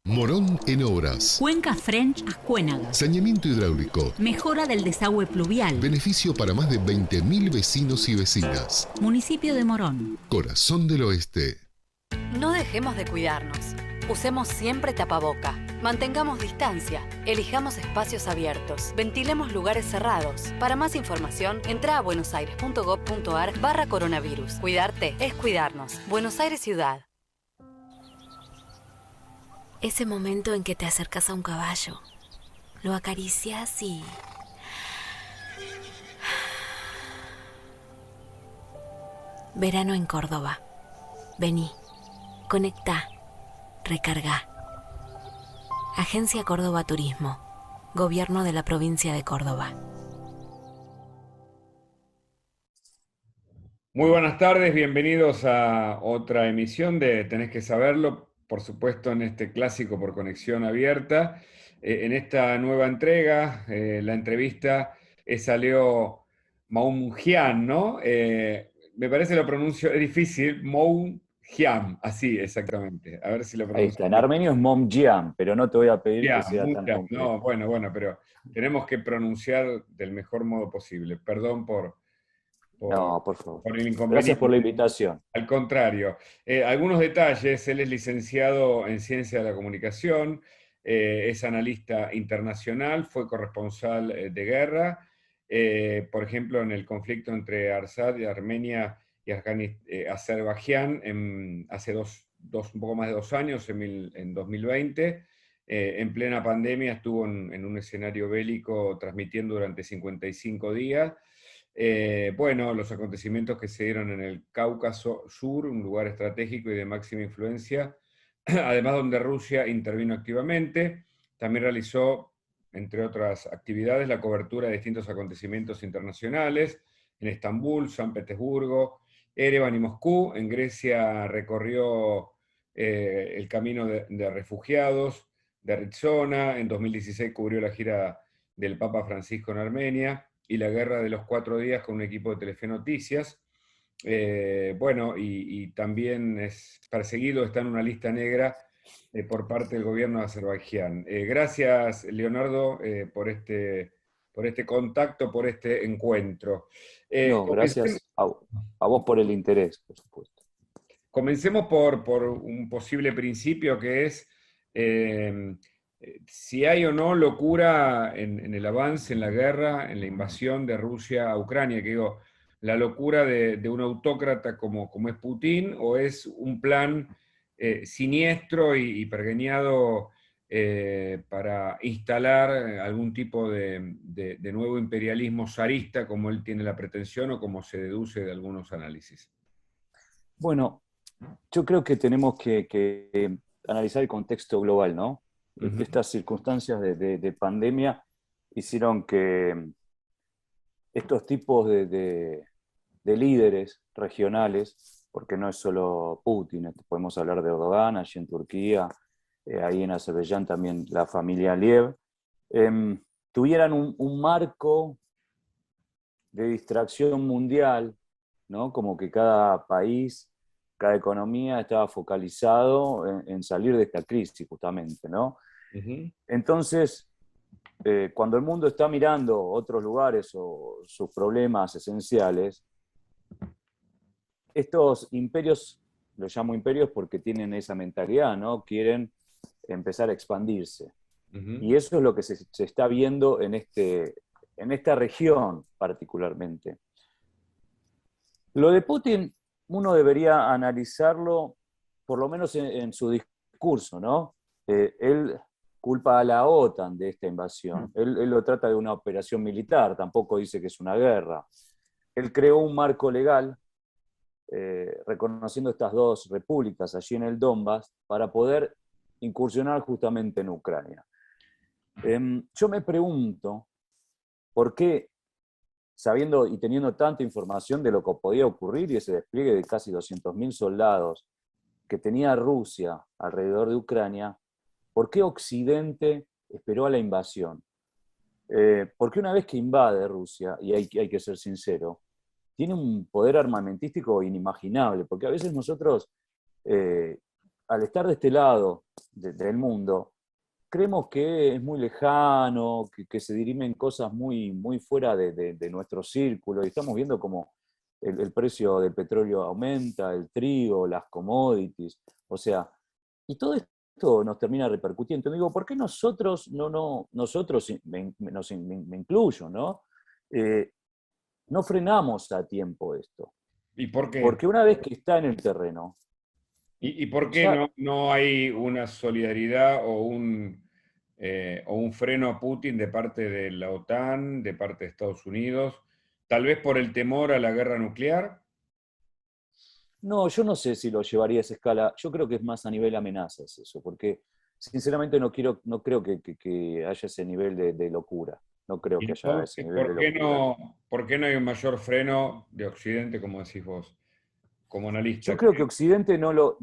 Morón en obras. Cuenca French Ascuénaga. Saneamiento hidráulico. Mejora del desagüe pluvial. Beneficio para más de 20.000 vecinos y vecinas. Municipio de Morón. Corazón del Oeste. No dejemos de cuidarnos. Usemos siempre tapaboca. Mantengamos distancia. Elijamos espacios abiertos. Ventilemos lugares cerrados. Para más información, entra a buenosaires.gov.ar/coronavirus. Cuidarte es cuidarnos. Buenos Aires Ciudad. Ese momento en que te acercas a un caballo, lo acaricias y... Verano en Córdoba. Vení, conectá, recargá. Agencia Córdoba Turismo. Gobierno de la provincia de Córdoba. Muy buenas tardes, bienvenidos a otra emisión de Tenés que saberlo, por supuesto en este clásico por conexión abierta. En esta nueva entrega, la entrevista es a Leo Moungian, ¿no? Me parece lo pronuncio, es difícil, Moungian, así exactamente. A ver si lo pronuncio. Ahí está, en armenio es Momjian, pero no te voy a pedir que sea tan complejo. No, bueno, pero tenemos que pronunciar del mejor modo posible. Perdón por favor. por el inconveniente. Gracias por la invitación. Al contrario. Algunos detalles: él es licenciado en Ciencia de la Comunicación, es analista internacional, fue corresponsal de guerra, por ejemplo, en el conflicto entre Arsad y Armenia y Azerbaiyán hace un poco más de 2 años, en 2020. En plena pandemia estuvo en un escenario bélico transmitiendo durante 55 días. Los acontecimientos que se dieron en el Cáucaso Sur, un lugar estratégico y de máxima influencia, además donde Rusia intervino activamente. También realizó, entre otras actividades, la cobertura de distintos acontecimientos internacionales en Estambul, San Petersburgo, Ereván y Moscú. En Grecia recorrió el camino de refugiados de Arizona. En 2016 cubrió la gira del Papa Francisco en Armenia y la guerra de los 4 días con un equipo de Telefe Noticias. Y también es perseguido, está en una lista negra por parte del gobierno de Azerbaiyán. Gracias, Leonardo, por este contacto, por este encuentro. Gracias a vos por el interés, por supuesto. Comencemos por un posible principio, que es si hay o no locura en el avance, en la guerra, en la invasión de Rusia a Ucrania, que digo, la locura de un autócrata como es Putin, o es un plan siniestro y pergeñado para instalar algún tipo de nuevo imperialismo zarista, como él tiene la pretensión o como se deduce de algunos análisis. Bueno, yo creo que tenemos que analizar el contexto global, ¿no? Uh-huh. Estas circunstancias de pandemia hicieron que estos tipos de líderes regionales, porque no es solo Putin, podemos hablar de Erdogan allí en Turquía, ahí en Azerbaiyán también la familia Aliyev, tuvieran un marco de distracción mundial, ¿no? Como que cada país, cada economía estaba focalizado en salir de esta crisis justamente, ¿no? Uh-huh. Entonces, cuando el mundo está mirando otros lugares o sus problemas esenciales, estos imperios, los llamo imperios porque tienen esa mentalidad, ¿no? Quieren empezar a expandirse. Uh-huh. Y eso es lo que se está viendo en esta región particularmente. Lo de Putin, uno debería analizarlo, por lo menos en su discurso, ¿no? Él culpa a la OTAN de esta invasión. Él lo trata de una operación militar, tampoco dice que es una guerra. Él creó un marco legal reconociendo estas 2 repúblicas allí en el Donbass para poder incursionar justamente en Ucrania. Yo me pregunto por qué, sabiendo y teniendo tanta información de lo que podía ocurrir y ese despliegue de casi 200.000 soldados que tenía Rusia alrededor de Ucrania, ¿por qué Occidente esperó a la invasión? Porque una vez que invade Rusia, y hay que ser sincero, tiene un poder armamentístico inimaginable, porque a veces nosotros, al estar de este lado del mundo, creemos que es muy lejano, que se dirimen cosas muy, muy fuera de nuestro círculo, y estamos viendo como el precio del petróleo aumenta, el trigo, las commodities, o sea, y todo esto nos termina repercutiendo. Digo, ¿por qué nosotros, nosotros, me incluyo, ¿no? No frenamos a tiempo esto? ¿Y por qué? Porque una vez que está en el terreno, ¿Y por qué ya no hay una solidaridad o un freno a Putin de parte de la OTAN, de parte de Estados Unidos? Tal vez por el temor a la guerra nuclear. no, yo no sé si lo llevaría a esa escala. Yo creo que es más a nivel amenazas eso, porque sinceramente no creo que haya ese nivel de locura. No creo Y que haya ese entonces, nivel de locura. por qué no hay un mayor freno de Occidente, como decís vos, como Yo analista? creo que Occidente no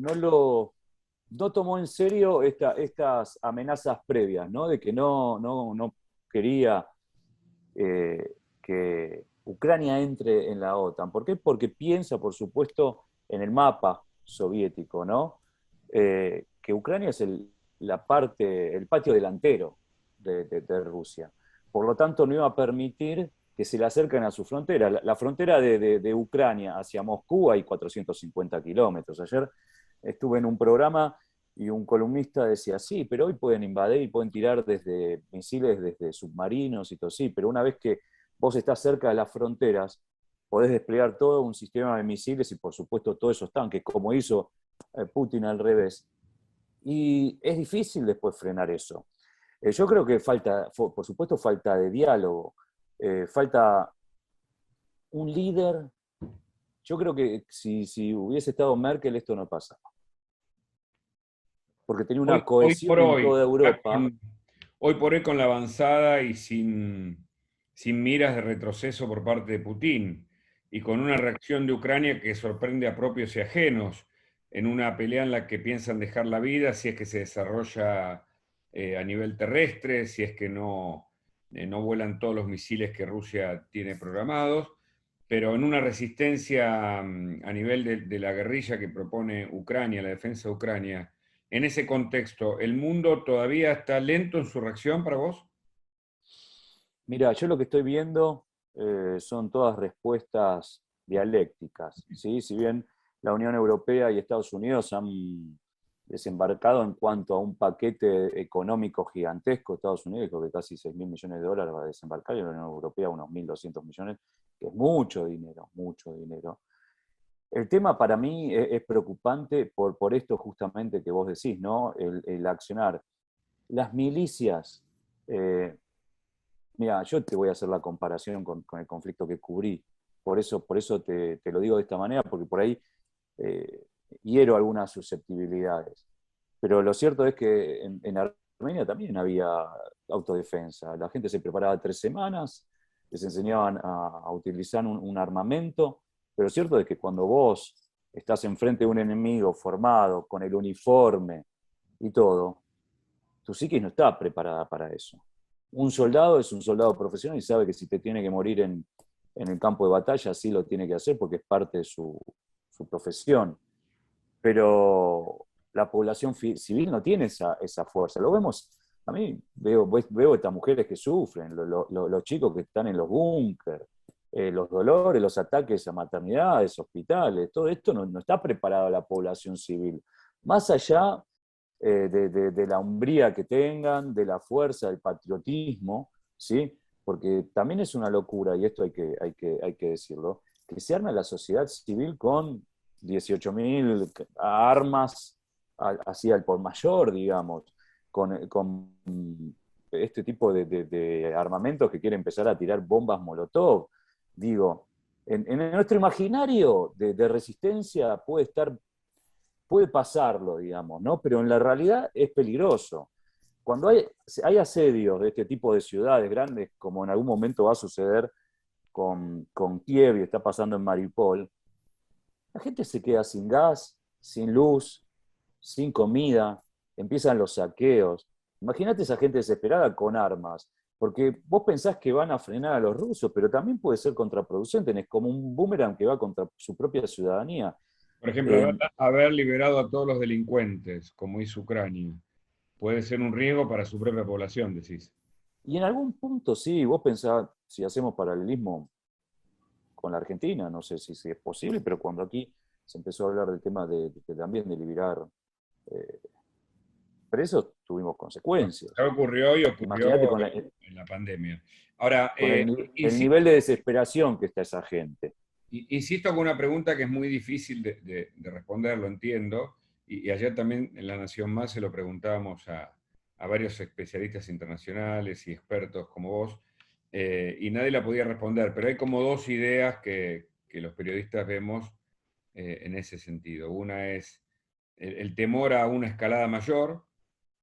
tomó en serio estas amenazas previas, ¿no? De que no quería que Ucrania entre en la OTAN. ¿Por qué? Porque piensa, por supuesto, en el mapa soviético, ¿no? Que Ucrania es el patio delantero de Rusia. Por lo tanto, no iba a permitir que se le acerquen a su frontera. La frontera de Ucrania hacia Moscú hay 450 kilómetros. Ayer estuve en un programa y un columnista decía, sí, pero hoy pueden invadir y pueden tirar desde misiles, desde submarinos y todo, sí, pero una vez que vos estás cerca de las fronteras, podés desplegar todo un sistema de misiles y por supuesto todos esos tanques, como hizo Putin al revés. Y es difícil después frenar eso. Yo creo que por supuesto, falta de diálogo, falta un líder. Yo creo que si hubiese estado Merkel esto no pasaba. Porque tenía una Hoy por cohesión en hoy, toda Europa. hoy por hoy con la avanzada y sin miras de retroceso por parte de Putin, y con una reacción de Ucrania que sorprende a propios y ajenos, en una pelea en la que piensan dejar la vida si es que se desarrolla a nivel terrestre, si es que no vuelan todos los misiles que Rusia tiene programados, pero en una resistencia a nivel de la guerrilla que propone Ucrania, la defensa de Ucrania. En ese contexto, ¿el mundo todavía está lento en su reacción para vos? Mira, yo lo que estoy viendo son todas respuestas dialécticas, ¿sí? Si bien la Unión Europea y Estados Unidos han desembarcado en cuanto a un paquete económico gigantesco, Estados Unidos creo que casi 6.000 millones de dólares va a desembarcar, y la Unión Europea unos 1.200 millones, que es mucho dinero, mucho dinero. El tema para mí es preocupante por esto justamente que vos decís, ¿no? El accionar. Las milicias, mira, yo te voy a hacer la comparación con el conflicto que cubrí, por eso te lo digo de esta manera, porque por ahí hiero algunas susceptibilidades. Pero lo cierto es que en Armenia también había autodefensa. La gente se preparaba 3 semanas, les enseñaban a utilizar un armamento, pero lo cierto es que cuando vos estás enfrente de un enemigo formado, con el uniforme y todo, tu psiquis no está preparada para eso. Un soldado es un soldado profesional y sabe que si te tiene que morir en el campo de batalla, sí lo tiene que hacer porque es parte de su profesión. Pero la población civil no tiene esa fuerza. Lo vemos, a mí veo estas mujeres que sufren, los chicos que están en los búnkeres, los dolores, los ataques a maternidades, hospitales, todo esto no está preparado la población civil. Más allá de la hombría que tengan, de la fuerza, del patriotismo, ¿sí? Porque también es una locura, y esto hay que decirlo, que se arma la sociedad civil con 18.000 armas así al por mayor, digamos, con este tipo de armamentos que quiere empezar a tirar bombas Molotov. Digo, en nuestro imaginario de resistencia puede pasarlo, digamos, ¿no? Pero en la realidad es peligroso. Cuando hay asedios de este tipo de ciudades grandes, como en algún momento va a suceder con Kiev y está pasando en Mariupol, la gente se queda sin gas, sin luz, sin comida, empiezan los saqueos. Imagínate esa gente desesperada con armas, porque vos pensás que van a frenar a los rusos, pero también puede ser contraproducente, es como un boomerang que va contra su propia ciudadanía. Por ejemplo, haber liberado a todos los delincuentes, como hizo Ucrania, puede ser un riesgo para su propia población, decís. Y en algún punto sí, vos pensás, si hacemos paralelismo con la Argentina, no sé si es posible, pero cuando aquí se empezó a hablar del tema también de liberar presos, tuvimos consecuencias. Ya ocurrió y ocurrió Imagínate en la pandemia. Ahora, con el nivel de desesperación que está esa gente. insisto con una pregunta que es muy difícil de responder, lo entiendo, y ayer también en La Nación Más se lo preguntábamos a varios especialistas internacionales y expertos como vos, y nadie la podía responder, pero hay como dos ideas que los periodistas vemos en ese sentido. Una es el temor a una escalada mayor,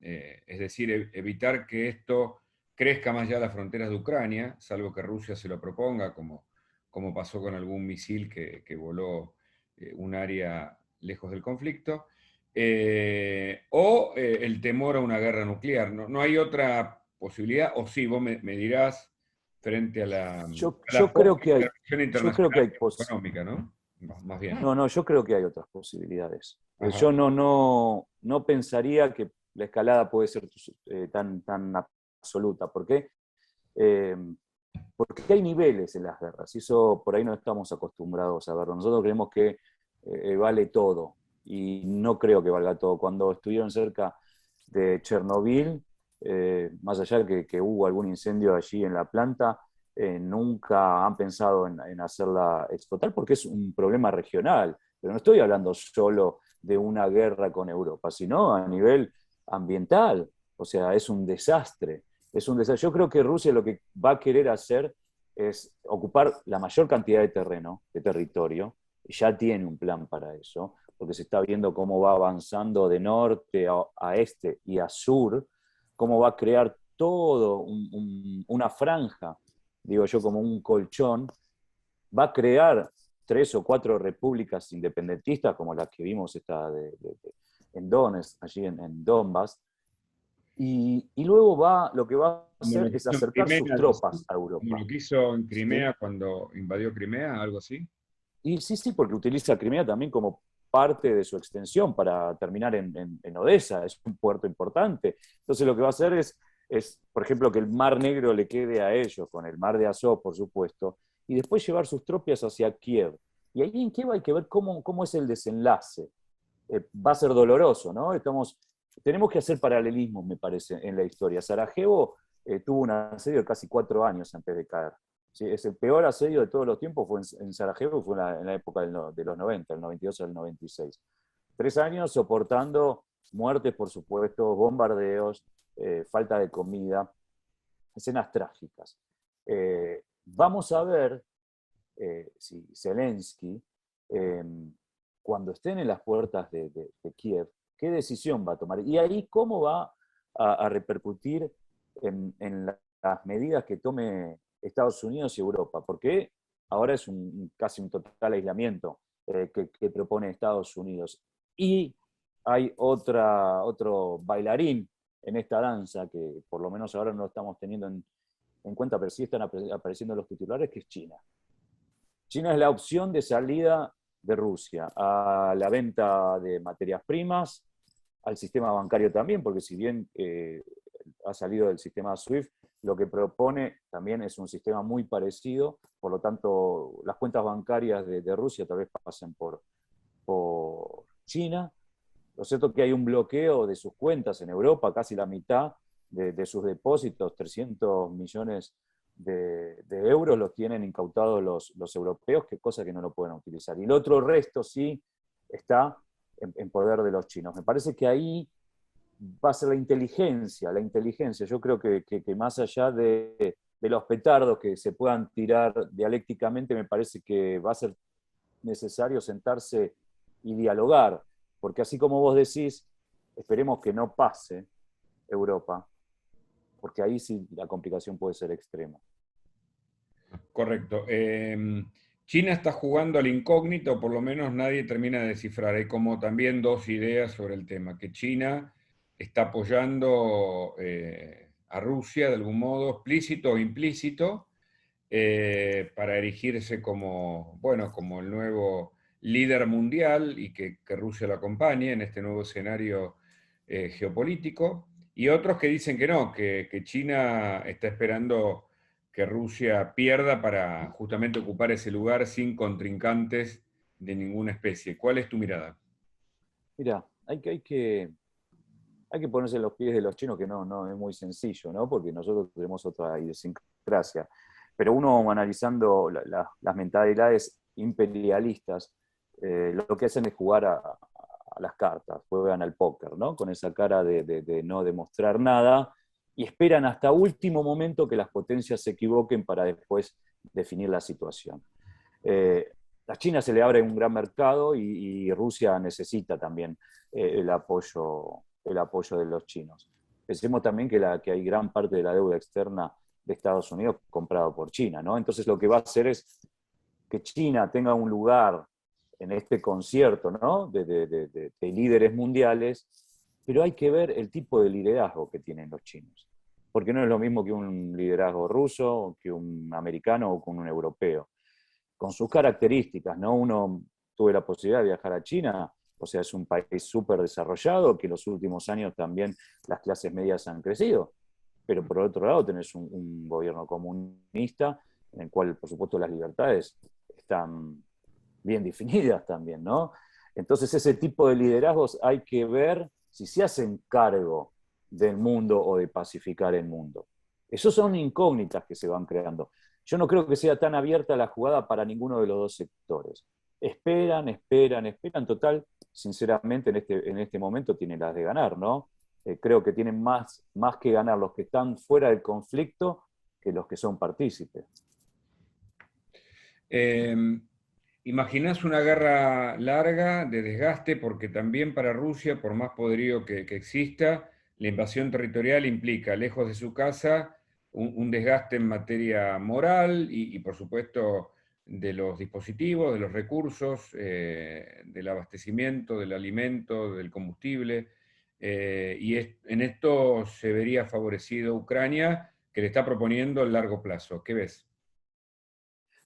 es decir, evitar que esto crezca más allá de las fronteras de Ucrania, salvo que Rusia se lo proponga, como pasó con algún misil que voló un área lejos del conflicto, o el temor a una guerra nuclear. No hay otra posibilidad, o sí, vos me dirás, frente a la Yo creo que hay, intervención yo creo que hay internacional económica, ¿no? Más bien. No, yo creo que hay otras posibilidades. Ajá. Yo no pensaría que la escalada puede ser tan absoluta. ¿Por qué? Porque hay niveles en las guerras, y eso por ahí no estamos acostumbrados a verlo. Nosotros creemos que vale todo, y no creo que valga todo. Cuando estuvieron cerca de Chernobyl, más allá de que hubo algún incendio allí en la planta, nunca han pensado en hacerla explotar, porque es un problema regional. Pero no estoy hablando solo de una guerra con Europa, sino a nivel ambiental. O sea, es un desastre. Es un desastre. Yo creo que Rusia lo que va a querer hacer es ocupar la mayor cantidad de terreno, de territorio, y ya tiene un plan para eso, porque se está viendo cómo va avanzando de norte a este y a sur, cómo va a crear todo una franja, digo yo, como un colchón, va a crear 3 o 4 repúblicas independentistas, como las que vimos en Donetsk, allí en Donbass, y luego lo que va a hacer es acercar sus tropas a Europa. Como lo que hizo en Crimea, ¿sí?, cuando invadió Crimea, algo así. Y sí, porque utiliza Crimea también como parte de su extensión para terminar en Odessa, es un puerto importante. Entonces lo que va a hacer es, por ejemplo, que el Mar Negro le quede a ellos, con el Mar de Azov, por supuesto, y después llevar sus tropas hacia Kiev. Y ahí en Kiev hay que ver cómo es el desenlace. Va a ser doloroso, ¿no? Tenemos que hacer paralelismos, me parece, en la historia. Sarajevo tuvo un asedio de casi 4 años antes de caer. ¿Sí? Es el peor asedio de todos los tiempos, fue en Sarajevo, fue en la época de los 90, el 92 al 96. 3 años soportando muertes, por supuesto, bombardeos, falta de comida, escenas trágicas. Vamos a ver si Zelensky, cuando estén en las puertas de Kiev, qué decisión va a tomar. Y ahí cómo va a repercutir en las medidas que tome Estados Unidos y Europa, porque ahora es casi un total aislamiento que propone Estados Unidos. Y hay otro bailarín en esta danza, que por lo menos ahora no lo estamos teniendo en cuenta, pero sí están apareciendo los titulares, que es China. China es la opción de salida de Rusia a la venta de materias primas, al sistema bancario también, porque si bien ha salido del sistema SWIFT, lo que propone también es un sistema muy parecido, por lo tanto las cuentas bancarias de Rusia tal vez pasen por China. Lo cierto es que hay un bloqueo de sus cuentas en Europa, casi la mitad de sus depósitos, 300 millones de euros los tienen incautados los europeos, que cosa que no lo pueden utilizar. Y el otro resto sí está en poder de los chinos. Me parece que ahí va a ser la inteligencia. Yo creo que más allá de los petardos que se puedan tirar dialécticamente, me parece que va a ser necesario sentarse y dialogar, porque así como vos decís, esperemos que no pase Europa, porque ahí sí la complicación puede ser extrema. Correcto. China está jugando al incógnito, o por lo menos nadie termina de descifrar. Hay como también dos ideas sobre el tema, que China está apoyando a Rusia de algún modo, explícito o implícito, para erigirse como el nuevo líder mundial y que Rusia lo acompañe en este nuevo escenario geopolítico. Y otros que dicen que no, que China está esperando que Rusia pierda para justamente ocupar ese lugar sin contrincantes de ninguna especie. ¿Cuál es tu mirada? Mira, hay que ponerse en los pies de los chinos, que no es muy sencillo, ¿no? Porque nosotros tenemos otra idiosincrasia. Pero uno analizando las mentalidades imperialistas, lo que hacen es jugar a las cartas, juegan al póker, ¿no? Con esa cara de no demostrar nada y esperan hasta último momento que las potencias se equivoquen para después definir la situación. A China se le abre un gran mercado y Rusia necesita también el apoyo de los chinos. Pensemos también que hay gran parte de la deuda externa de Estados Unidos comprado por China, ¿no? Entonces lo que va a hacer es que China tenga un lugar en este concierto, ¿no? de líderes mundiales, pero hay que ver el tipo de liderazgo que tienen los chinos, porque no es lo mismo que un liderazgo ruso, que un americano o con un europeo, con sus características, ¿no? Tuve la posibilidad de viajar a China, o sea, es un país súper desarrollado, que en los últimos años también las clases medias han crecido, pero por otro lado tenés un gobierno comunista en el cual, por supuesto, las libertades están bien definidas también, ¿no? Entonces ese tipo de liderazgos hay que ver si se hacen cargo del mundo o de pacificar el mundo. Esas son incógnitas que se van creando. Yo no creo que sea tan abierta la jugada para ninguno de los dos sectores. Esperan. Total, sinceramente, en este momento tienen las de ganar, ¿no? Creo que tienen más que ganar los que están fuera del conflicto que los que son partícipes. ¿Imaginás una guerra larga, de desgaste? Porque también para Rusia, por más poderío que exista, la invasión territorial implica, lejos de su casa, un desgaste en materia moral y, por supuesto, de los dispositivos, de los recursos, del abastecimiento, del alimento, del combustible. En esto se vería favorecido Ucrania, que le está proponiendo el largo plazo. ¿Qué ves?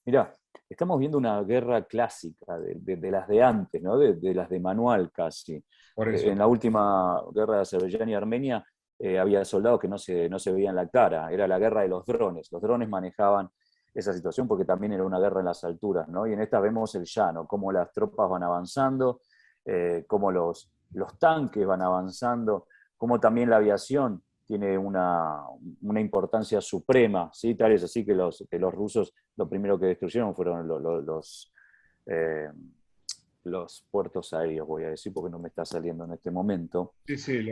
Mirá, estamos viendo una guerra clásica de las de antes, ¿no? De las de manual casi. Por eso. En la última guerra de Azerbaiyán y Armenia había soldados que no se veían la cara, era la guerra de los drones. Los drones manejaban esa situación porque también era una guerra en las alturas, ¿no? Y en esta vemos el llano, cómo las tropas van avanzando, cómo los tanques van avanzando, cómo también la aviación tiene una importancia suprema, ¿sí? Tal es así que los rusos lo primero que destruyeron fueron los puertos aéreos, voy a decir, porque no me está saliendo en este momento. Sí,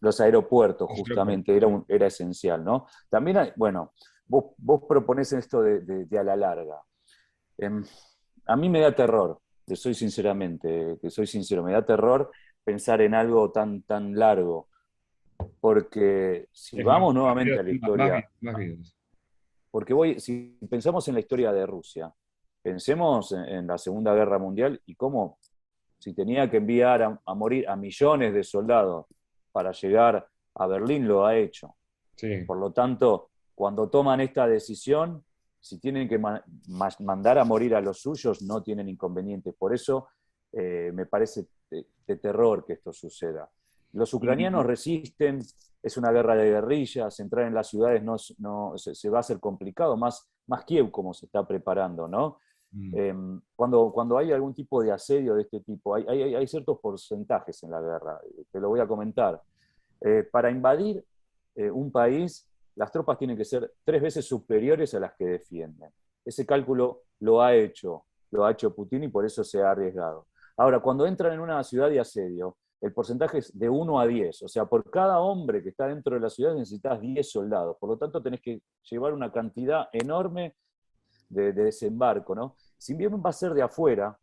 los aeropuertos, justamente, era esencial, ¿no? También bueno, vos proponés esto de a la larga. A mí me da terror, que soy sincero, me da terror pensar en algo tan largo, porque si vamos nuevamente a la historia, porque si pensamos en la historia de Rusia, pensemos en la Segunda Guerra Mundial y cómo, si tenía que enviar a morir a millones de soldados para llegar a Berlín, lo ha hecho. Sí. Por lo tanto, cuando toman esta decisión, si tienen que mandar a morir a los suyos, no tienen inconvenientes. Por eso me parece de terror que esto suceda. Los ucranianos resisten, es una guerra de guerrillas, entrar en las ciudades se va a hacer complicado, más Kiev como se está preparando, ¿no? Cuando hay algún tipo de asedio de este tipo, hay ciertos porcentajes en la guerra, te lo voy a comentar. Para invadir un país, las tropas tienen que ser 3 veces superiores a las que defienden. Ese cálculo lo ha hecho Putin y por eso se ha arriesgado. Ahora, cuando entran en una ciudad de asedio, el porcentaje es de 1 a 10, o sea, por cada hombre que está dentro de la ciudad necesitas 10 soldados, por lo tanto tenés que llevar una cantidad enorme de desembarco, ¿no? Si bien va a ser de afuera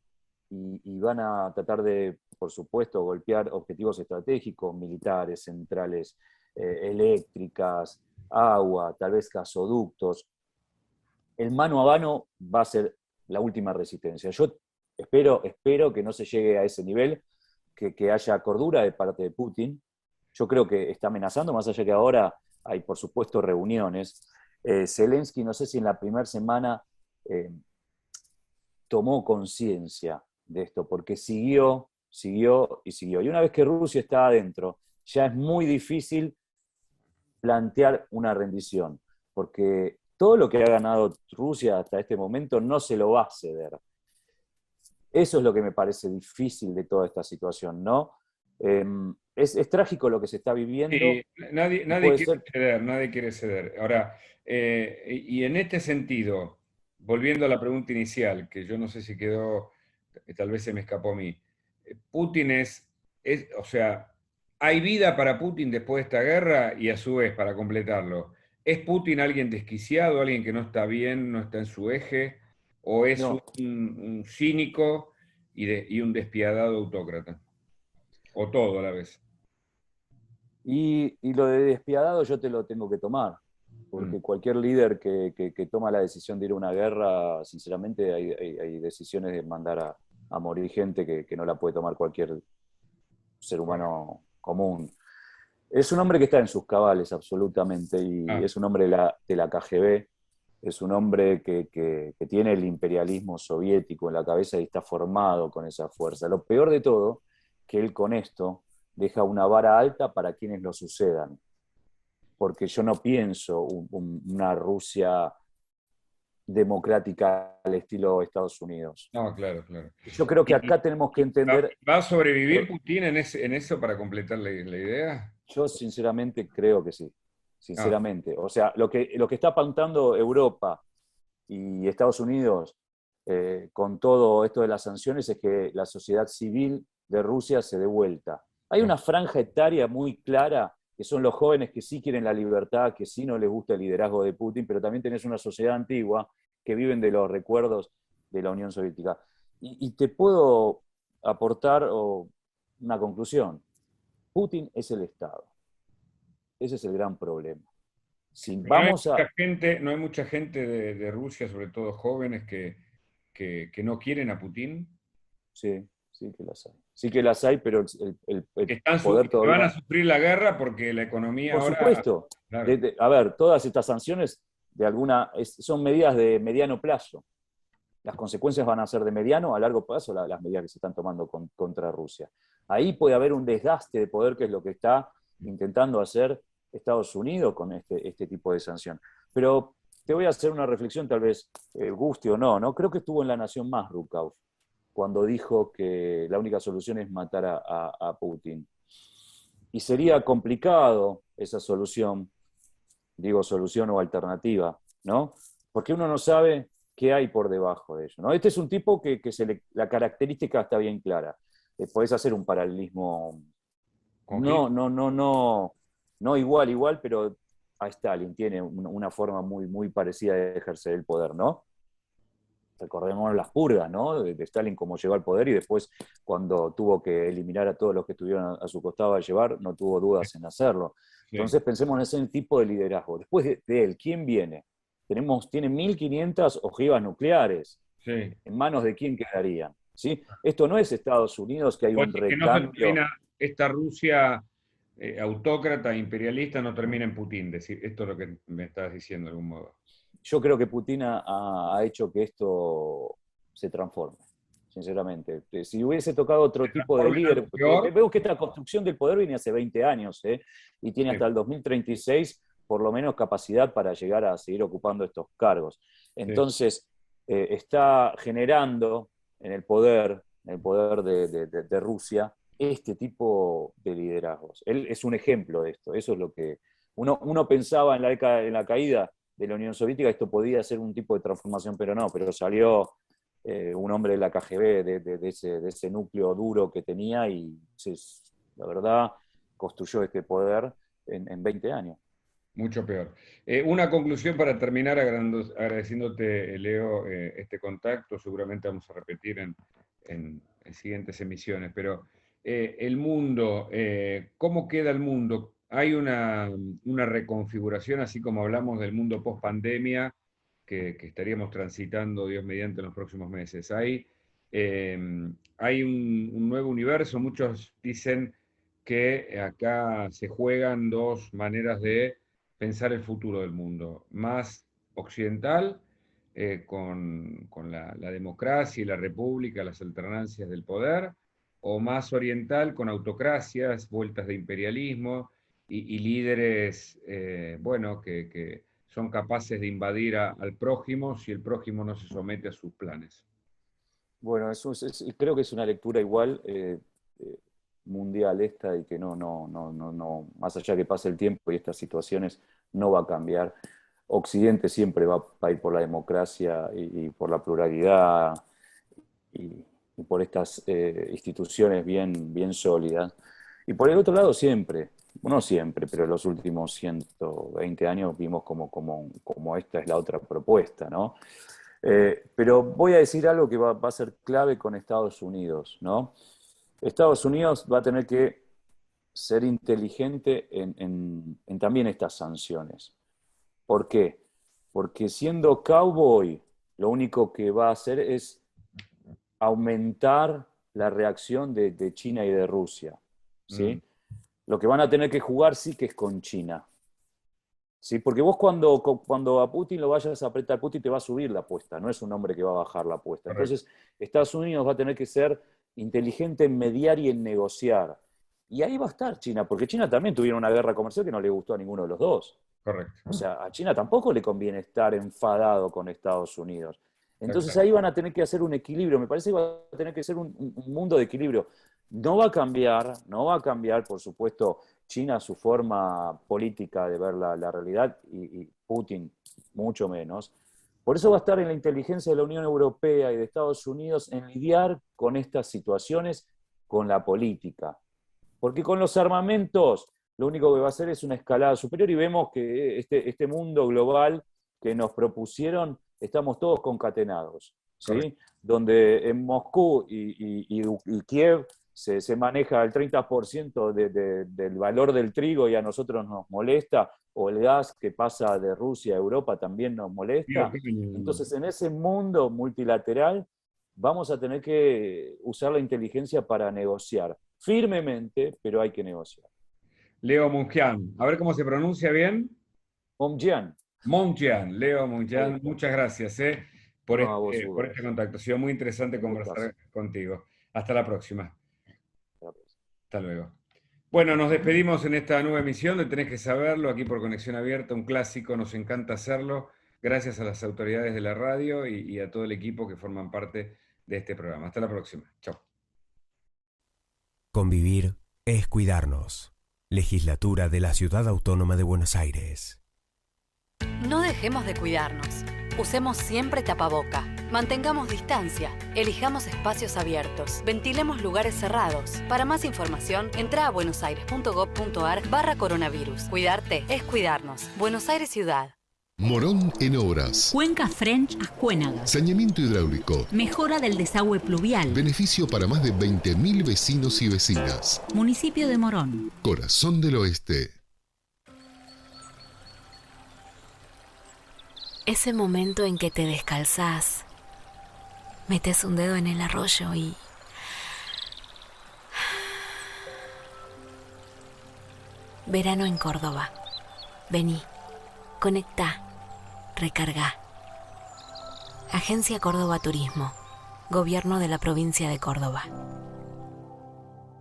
y van a tratar de, por supuesto, golpear objetivos estratégicos, militares, centrales eléctricas, agua, tal vez gasoductos, el mano a mano va a ser la última resistencia. Yo espero que no se llegue a ese nivel, que haya cordura de parte de Putin. Yo creo que está amenazando, más allá que ahora hay, por supuesto, reuniones. Zelensky, no sé si en la primera semana tomó conciencia de esto, porque siguió. Y una vez que Rusia está adentro, ya es muy difícil plantear una rendición, porque todo lo que ha ganado Rusia hasta este momento no se lo va a ceder. Eso es lo que me parece difícil de toda esta situación, ¿no? Es trágico lo que se está viviendo. Sí, nadie puede quiere ser. ceder, nadie quiere ceder. Ahora, y en este sentido, volviendo a la pregunta inicial, que yo no sé si quedó, tal vez se me escapó a mí, Putin o sea, ¿hay vida para Putin después de esta guerra? Y a su vez, para completarlo, ¿es Putin alguien desquiciado, alguien que no está bien, no está en su eje? ¿O es No. un cínico y un despiadado autócrata? ¿O todo a la vez? Y lo de despiadado yo te lo tengo que tomar, Mm. porque cualquier líder que toma la decisión de ir a una guerra, sinceramente hay decisiones de mandar a morir gente que no la puede tomar cualquier ser humano común. Es un hombre que está en sus cabales, absolutamente, y Ah, es un hombre de la KGB, es un hombre que tiene el imperialismo soviético en la cabeza y está formado con esa fuerza. Lo peor de todo, que él con esto deja una vara alta para quienes lo sucedan, porque yo no pienso una Rusia democrática al estilo Estados Unidos. no, claro, claro. Yo creo que ¿Y acá tenemos que va entender, va a sobrevivir Putin en eso para completar la idea? yo sinceramente creo que sí, Ah, sinceramente. O sea, lo que está apuntando Europa y Estados Unidos con todo esto de las sanciones es que la sociedad civil de Rusia se dé vuelta. Hay ah, una franja etaria muy clara, que son los jóvenes que sí quieren la libertad, que sí no les gusta el liderazgo de Putin, pero también tenés una sociedad antigua que viven de los recuerdos de la Unión Soviética. Y te puedo aportar una conclusión. Putin es el Estado. Ese es el gran problema. Si pero vamos a... no hay mucha gente de Rusia, sobre todo jóvenes, que no quieren a Putin, Sí, sí que las hay. Sí que las hay, pero el poder que van a todavía... sufrir la guerra porque la economía Por ahora, supuesto. claro, A ver, todas estas sanciones son medidas de mediano plazo. Las consecuencias van a ser de mediano a largo plazo las medidas que se están tomando contra Rusia. Ahí puede haber un desgaste de poder, que es lo que está intentando hacer Estados Unidos con este tipo de sanción. Pero te voy a hacer una reflexión, tal vez guste o no, ¿no? Creo que estuvo en La Nación Más, Rukav, cuando dijo que la única solución es matar a Putin. Y sería complicado esa solución, digo solución o alternativa, ¿no? Porque uno no sabe qué hay por debajo de ello, ¿no? Este es un tipo que la característica está bien clara. Podés hacer un paralelismo, con Hitler. no igual, pero a Stalin tiene una forma muy parecida de ejercer el poder, ¿no? Recordemos las purgas, ¿no? De Stalin cómo llegó al poder y después cuando tuvo que eliminar a todos los que estuvieron a su costado a llevar, no tuvo dudas en hacerlo. Sí. Entonces pensemos en ese tipo de liderazgo. Después de él, ¿quién viene? Tiene 1.500 ojivas nucleares. Sí. ¿En manos de quién quedarían? ¿Sí? Esto no es Estados Unidos, que hay O un decir que no se recambio. termina esta Rusia autócrata, imperialista, no termina en Putin. Esto es lo que me estás diciendo de algún modo. Yo creo que Putin ha hecho que esto se transforme, sinceramente. Si hubiese tocado otro ¿Se tipo de transforma en líder, algo peor? veo que esta construcción del poder viene hace 20 años, y tiene Sí. hasta el 2036 por lo menos capacidad para llegar a seguir ocupando estos cargos. Entonces, está generando en el poder de Rusia este tipo de liderazgos. Él es un ejemplo de esto. Eso es lo que uno pensaba en la caída de la Unión Soviética, esto podía ser un tipo de transformación, pero no, pero salió un hombre de la KGB, de ese núcleo duro que tenía y la verdad construyó este poder en 20 años. Mucho peor. Una conclusión para terminar, agradeciéndote, Leo, este contacto. Seguramente vamos a repetir en siguientes emisiones, pero el mundo, ¿cómo queda el mundo? Hay una reconfiguración, así como hablamos del mundo post-pandemia, que estaríamos transitando, Dios mediante, en los próximos meses. Hay un nuevo universo. Muchos dicen que acá se juegan dos maneras de pensar el futuro del mundo, más occidental, con la democracia y la república, las alternancias del poder, o más oriental, con autocracias, vueltas de imperialismo y líderes, bueno, que son capaces de invadir al prójimo si el prójimo no se somete a sus planes. Bueno, creo que es una lectura igual mundial esta y que no, más allá que pase el tiempo y estas situaciones no va a cambiar. Occidente siempre va a ir por la democracia y por la pluralidad y por estas instituciones bien sólidas. Y por el otro lado siempre, no siempre, pero en los últimos 120 años vimos como esta es la otra propuesta, ¿no? Pero voy a decir algo que va a ser clave con Estados Unidos, ¿no? Estados Unidos va a tener que ser inteligente en también estas sanciones. ¿Por qué? Porque siendo cowboy, lo único que va a hacer es aumentar la reacción de China y de Rusia, ¿sí? Lo que van a tener que jugar sí que es con China. ¿Sí? Porque vos cuando a Putin lo vayas a apretar, Putin te va a subir la apuesta, no es un hombre que va a bajar la apuesta. Correcto. Entonces, Estados Unidos va a tener que ser inteligente en mediar y en negociar. Y ahí va a estar China, porque China también tuvieron una guerra comercial que no le gustó a ninguno de los dos. Correcto. O sea, a China tampoco le conviene estar enfadado con Estados Unidos. Entonces Exacto. ahí van a tener que hacer un equilibrio. Me parece que va a tener que ser un mundo de equilibrio. No va a cambiar, por supuesto, China su forma política de ver la realidad y Putin mucho menos. Por eso va a estar en la inteligencia de la Unión Europea y de Estados Unidos en lidiar con estas situaciones con la política. Porque con los armamentos lo único que va a hacer es una escalada superior y vemos que este mundo global que nos propusieron, estamos todos concatenados, ¿sí? Donde en Moscú y Kiev se maneja el 30% del valor del trigo y a nosotros nos molesta, o el gas que pasa de Rusia a Europa también nos molesta. Entonces, en ese mundo multilateral vamos a tener que usar la inteligencia para negociar firmemente, pero hay que negociar. Leo Mungian, a ver cómo se pronuncia bien. Momjian. Monjian, Leo Monjian, muchas gracias por este contacto. Ha sido muy interesante conversar contigo. Hasta la próxima. Hasta luego. Bueno, nos despedimos en esta nueva emisión de Tenés que Saberlo, aquí por Conexión Abierta, un clásico, nos encanta hacerlo. Gracias a las autoridades de la radio y a todo el equipo que forman parte de este programa. Hasta la próxima. Chao. Convivir es cuidarnos. Legislatura de la Ciudad Autónoma de Buenos Aires. No dejemos de cuidarnos. Usemos siempre tapaboca. Mantengamos distancia. Elijamos espacios abiertos. Ventilemos lugares cerrados. Para más información, entra a buenosaires.gov.ar/coronavirus. Cuidarte es cuidarnos. Buenos Aires Ciudad. Morón en obras. Cuenca French Ascuénagas. Saneamiento hidráulico. Mejora del desagüe pluvial. Beneficio para más de 20.000 vecinos y vecinas. Municipio de Morón. Corazón del Oeste. Ese momento en que te descalzás, metes un dedo en el arroyo y... Verano en Córdoba. Vení, conectá, recargá. Agencia Córdoba Turismo. Gobierno de la provincia de Córdoba.